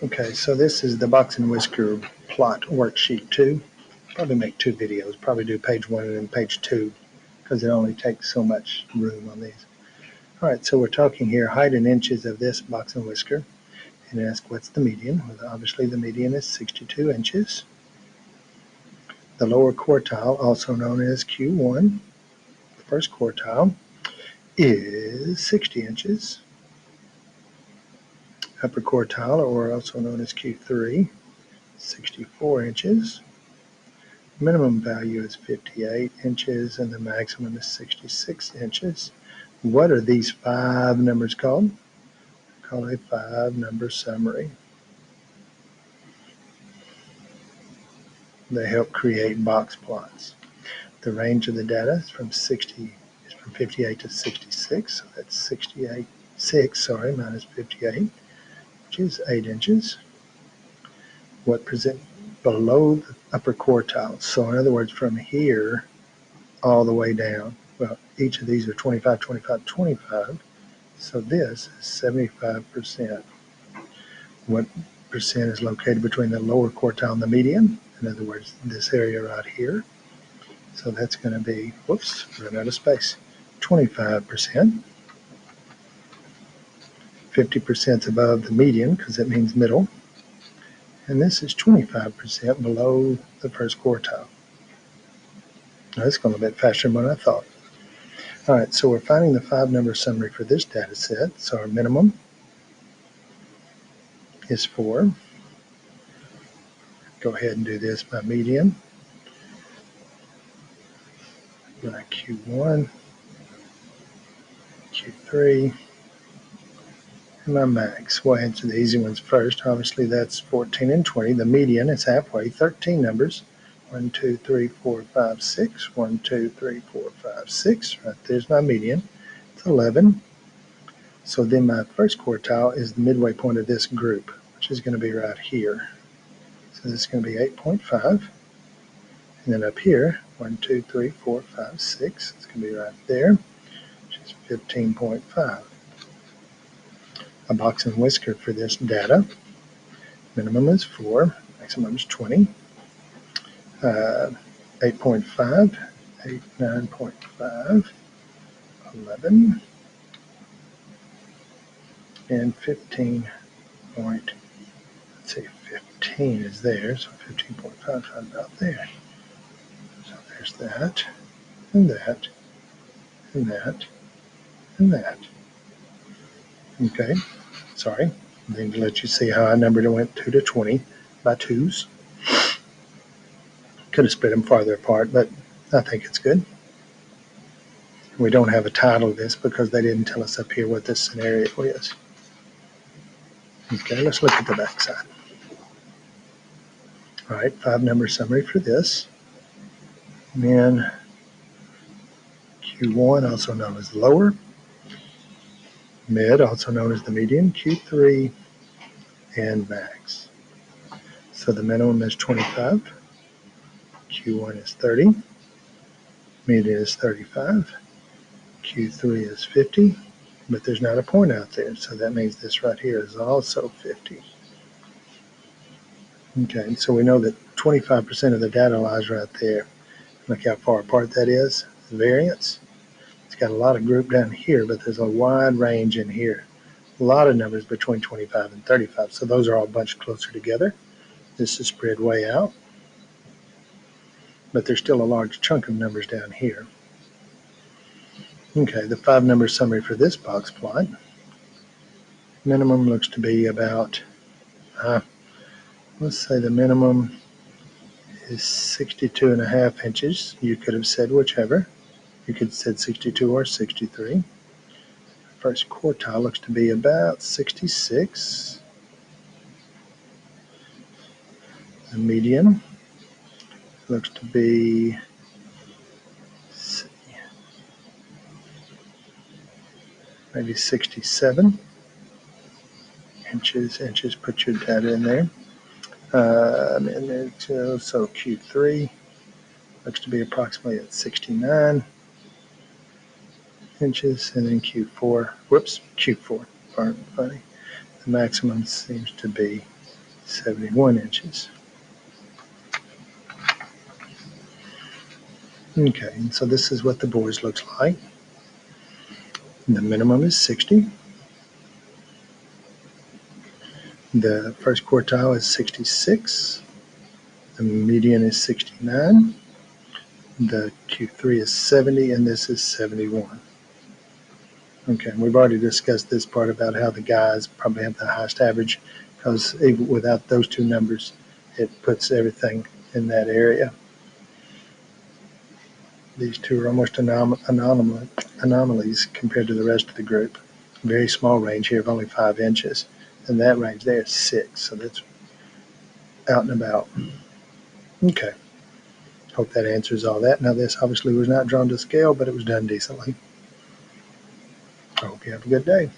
Okay, so this is the box and whisker plot worksheet 2. Probably make 2 videos, probably do page 1 and then page 2 because it only takes so much room on these. All right, so we're talking here height in inches of this box and whisker and ask what's the median. Well, obviously the median is 62 inches. The lower quartile, also known as Q1, the first quartile, is 60 inches. Upper quartile, or also known as Q3, 64 inches. Minimum value is 58 inches and the maximum is 66 inches. What are these 5 numbers called? Called a 5-number summary. They help create box plots. The range of the data is from 58 to 66, so that's 6 minus 58, which is 8 inches. What present below the upper quartile? So in other words, from here all the way down. Well, each of these are 25, 25, 25. So this is 75%. What percent is located between the lower quartile and the median? In other words, this area right here. So that's going to be, whoops, run out of space, 25%. 50% is above the median because it means middle. And this is 25% below the first quartile. Now, it's going a bit faster than what I thought. All right, so we're finding the 5-number summary for this data set. So our minimum is 4. Go ahead and do this by median. My Q1, Q3, and my max. We'll answer the easy ones first. Obviously, that's 14 and 20. The median is halfway, 13 numbers. 1, 2, 3, 4, 5, 6. 1, 2, 3, 4, 5, 6. Right there's my median. It's 11. So then my first quartile is the midway point of this group, which is going to be right here. So this is going to be 8.5. And then up here, 1, 2, 3, 4, 5, 6. It's going to be right there, which is 15.5. A box and whisker for this data. Minimum is 4, maximum is 20. 8.5, 8, 9.5, 11, and 15 point, let's see, 15 is there, so 15.5 about there. So there's that, and that, and that, and that. Okay, sorry. I need to let you see how I numbered it. Went 2 to 20 by 2s. Could have spread them farther apart, but I think it's good. We don't have a title of this because they didn't tell us up here what this scenario is. Okay, let's look at the back side. All right, 5-number summary for this. And then Q1, also known as the lower. Mid, also known as the median. Q3, and max. So the minimum is 25. Q1 is 30. Median is 35. Q3 is 50. But there's not a point out there, so that means this right here is also 50. Okay, so we know that 25% of the data lies right there. Look how far apart that is, the variance. It's got a lot of group down here, but there's a wide range in here. A lot of numbers between 25 and 35, so those are all bunched closer together. This is spread way out, but there's still a large chunk of numbers down here. Okay, the 5-number summary for this box plot. Minimum looks to be about, let's say the minimum is 62.5 inches. You could have said whichever. You could have said 62 or 63. First quartile looks to be about 66. The median looks to be, maybe 67 inches. Put your data in there. And then so Q3 looks to be approximately at 69 inches, and then Q4, pardon, funny. The maximum seems to be 71 inches. Okay, and so this is what the boys looks like. The minimum is 60. The first quartile is 66. The median is 69. The Q3 is 70, and this is 71. Okay, we've already discussed this part about how the guys probably have the highest average because even without those two numbers, it puts everything in that area. These two are almost anomalies compared to the rest of the group. Very small range here of only 5 inches, and that range there is 6, so that's out and about. Okay, hope that answers all that. Now, this obviously was not drawn to scale, but it was done decently. I hope you have a good day.